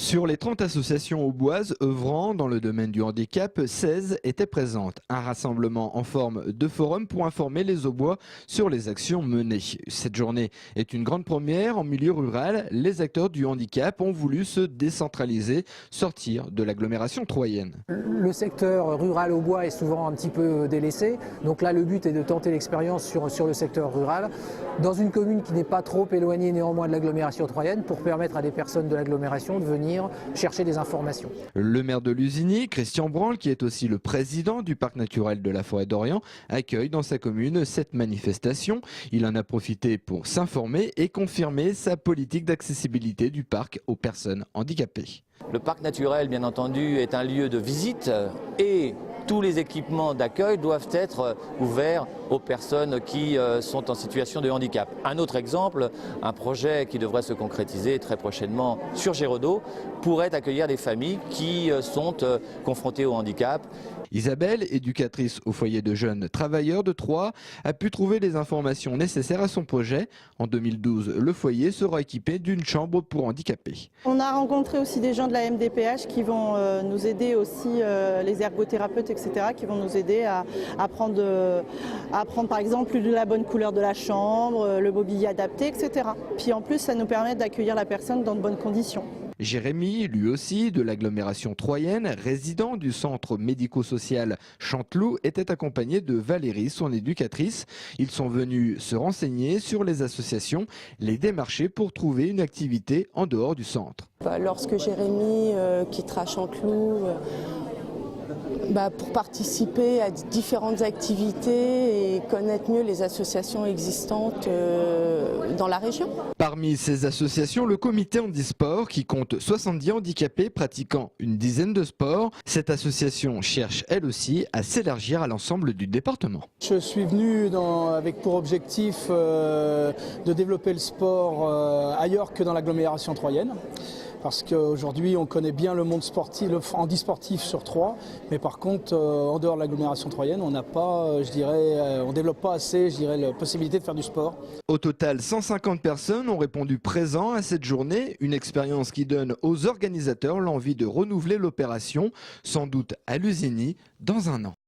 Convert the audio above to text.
Sur les 30 associations auboises œuvrant dans le domaine du handicap, 16 étaient présentes. Un rassemblement en forme de forum pour informer les Aubois sur les actions menées. Cette journée est une grande première en milieu rural. Les acteurs du handicap ont voulu se décentraliser, sortir de l'agglomération troyenne. Le secteur rural aubois est souvent un petit peu délaissé. Donc là, le but est de tenter l'expérience sur le secteur rural, dans une commune qui n'est pas trop éloignée néanmoins de l'agglomération troyenne, pour permettre à des personnes de l'agglomération de venir chercher des informations. Le maire de Lusigny, Christian Branle, qui est aussi le président du parc naturel de la Forêt d'Orient, accueille dans sa commune cette manifestation. Il en a profité pour s'informer et confirmer sa politique d'accessibilité du parc aux personnes handicapées. Le parc naturel, bien entendu, est un lieu de visite et tous les équipements d'accueil doivent être ouverts aux personnes qui sont en situation de handicap. Un autre exemple, un projet qui devrait se concrétiser très prochainement sur Géraudot, pourrait accueillir des familles qui sont confrontées au handicap. Isabelle, éducatrice au foyer de jeunes travailleurs de Troyes, a pu trouver les informations nécessaires à son projet. En 2012, le foyer sera équipé d'une chambre pour handicapés. On a rencontré aussi des gens de la MDPH qui vont nous aider aussi, les ergothérapeutes, etc., qui vont nous aider à apprendre par exemple la bonne couleur de la chambre, le mobilier adapté, etc. Puis en plus, ça nous permet d'accueillir la personne dans de bonnes conditions. Jérémy, lui aussi, de l'agglomération troyenne, résident du centre médico-social Chanteloup, était accompagné de Valérie, son éducatrice. Ils sont venus se renseigner sur les associations, les démarcher pour trouver une activité en dehors du centre. Lorsque Jérémy quittera Chanteloup, pour participer à différentes activités et connaître mieux les associations existantes dans la région. Parmi ces associations, le comité handisport qui compte 70 handicapés pratiquant une dizaine de sports. Cette association cherche elle aussi à s'élargir à l'ensemble du département. Je suis venu avec pour objectif de développer le sport ailleurs que dans l'agglomération troyenne. Parce qu'aujourd'hui, on connaît bien le monde sportif, le handisportif sur Troyes, mais par contre, en dehors de l'agglomération troyenne, on n'a pas, on développe pas assez, la possibilité de faire du sport. Au total, 150 personnes ont répondu présent à cette journée, une expérience qui donne aux organisateurs l'envie de renouveler l'opération, sans doute à Lusigny, dans un an.